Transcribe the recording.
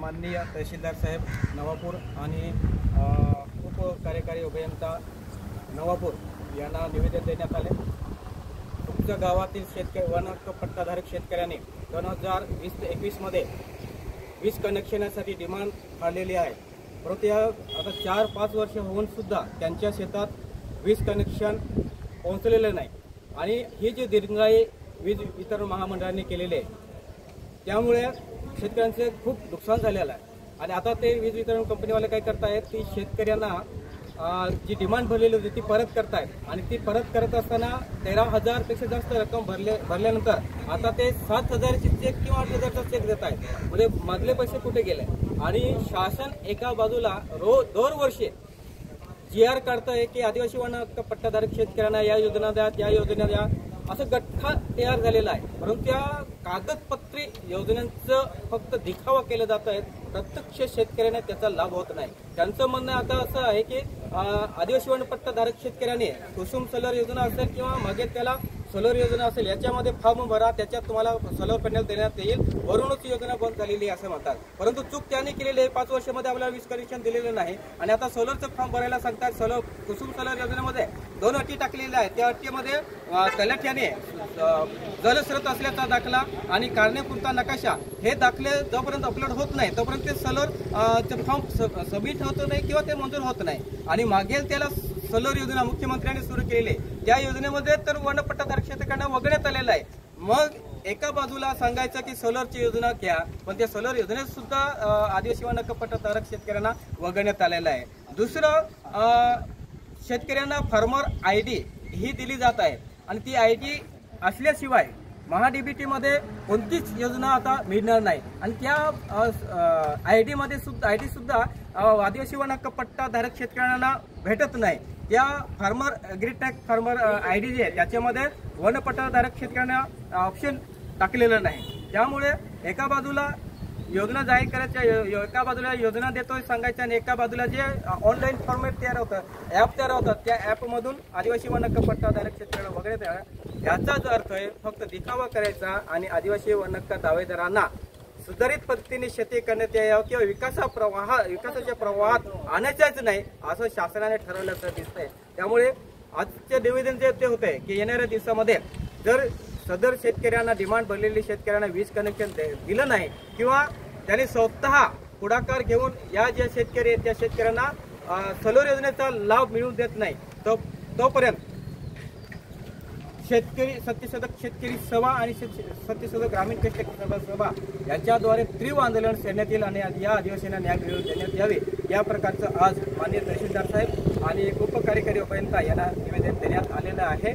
माननीय तहसीलदार साहेब नवापूर आणि उपकार्यकारी अभियंता नवापूर यांना निवेदन देण्यात आले। तुमच्या गावातील शेतकरी वन हक्क पट्टाधारक शेतकऱ्यांनी 2020-21 मध्ये 20 कनेक्शनसाठी डिमांड आलेली आहे, परंतु आता 4-5 वर्ष होऊन सुद्धा त्यांच्या शेतात 20 कनेक्शन पोहोचलेले नाही आणि ही जी दिरंगाई वीज वितरण महामंडळाने केलेली आहे त्यामुळे शेतकऱ्यांचे खूप नुकसान झालेलं आहे। आणि आता ते वीज वितरण कंपनीवाले काय करतायत की शेतकऱ्यांना जी डिमांड भरलेली होती ती परत करतायत आणि ती परत करत असताना 13,000 पेक्षा जास्त रक्कम भरल्यानंतर आता ते 7,000ची चेक किंवा 8,000चा चेक देत आहेत। म्हणजे मधले पैसे कुठे गेले आणि शासन एका बाजूला दरवर्षी GR काढतंय की आदिवासी वन हक्क पट्टाधारक शेतकऱ्यांना या योजना द्या त्या योजना द्या असं गठ्ठा तयार झालेला आहे, परंतु त्या कागदपत्री योजनांचं फक्त दिखावा केला जात आहे, प्रत्यक्ष शेतकऱ्यांना त्याचा लाभ होत नाही। त्यांचं म्हणणं आता असं आहे की आदिवासी वन पट्टाधारक शेतकऱ्यांनी कुसुम सोलर योजना असेल किंवा मागे त्याला सोलर योजना असेल याच्यामध्ये फॉर्म भरा, त्याच्यात तुम्हाला सोलर पॅनल देण्यात येईल, वरूनच योजना बंद झालेली आहे असं म्हणतात। परंतु चूक त्यांनी केलेली आहे, 5 वर्षामध्ये आपल्याला 20 कनेक्शन दिलेलं नाही आणि आता सोलरचं फॉर्म भरायला सांगतात। कुसुम सोलर योजनेमध्ये 2 अटी टाकलेल्या आहेत, त्या अटीमध्ये तलाठ्याने जलस्रोत असल्याचा दाखला आणि कारणीपुरता नकाशा हे दाखले जोपर्यंत अपलोड होत नाही तोपर्यंत ते सोलर फॉर्म सबमिट होत नाही किंवा ते मंजूर होत नाही। आणि मागेल त्याला सोलर योजना मुख्यमंत्र्यांनी सुरू केलेली त्या योजनेमध्ये तर वन पट्टाधारक शेतकऱ्यांना वगळण्यात आलेलं आहे। मग एका बाजूला सांगायचं की सोलरची योजना घ्या, पण त्या सोलर योजनेत सुद्धा आदिवासी वन हक्क पट्टाधारक शेतकऱ्यांना वगळण्यात आलेलं आहे। दुसरं, शेतकऱ्यांना फार्मर ID ही दिली जात आहे आणि ती ID असल्याशिवाय महाडीबीटी मध्ये कोणतीच योजना आता मिळणार नाही आणि त्या ID मध्ये सुद्धा आदिवासी वन हक्क पट्टाधारक शेतकऱ्यांना भेटत नाही। त्या फार्मर ॲग्रीटॅक फार्मर ID जे आहे त्याच्यामध्ये वन पट्टाधारक शेतकऱ्यांना ऑप्शन टाकलेलं नाही। त्यामुळे एका बाजूला योजना जाहीर करायच्या, एका बाजूला योजना देतोय सांगायचं आणि एका बाजूला जे ऑनलाईन फॉर्मॅट तयार होतं, ॲप तयार होतात, त्या ॲपमधून आदिवासी वन हक्क पट्टाधारक शेतकऱ्यांना वगैरे याचाच अर्थ आहे फक्त दिखावा करायचा आणि आदिवासी वन हक्क दावेदारांना सुधारित पद्धतीने शेती करण्यात यावं किंवा विकासाच्या प्रवाहात आणायचंच नाही असं शासनाने ठरवल्याचं दिसतंय। त्यामुळे आजचे निवेदन जे ते होते की येणाऱ्या दिवसामध्ये जर सदर शेतकऱ्यांना डिमांड भरलेली शेतकऱ्यांना 20 कनेक्शन दिलं नाही किंवा त्यांनी स्वतः पुढाकार घेऊन या ज्या शेतकरी आहेत त्या शेतकऱ्यांना सोलर योजनेचा लाभ मिळवून देत नाही तोपर्यंत शेतकरी सत्यशोधक शेतकरी सभा आणि सत्यशोधक ग्रामीण शेतकरी सभा यांच्याद्वारे तीव्र आंदोलन करण्यात येईल आणि या आदिवासींना न्याय मिळवून देण्यात यावे या प्रकारचं आज माननीय तहसीलदार साहेब आणि उपकार्यकारी अभियंता यांना निवेदन देण्यात आलेलं आहे।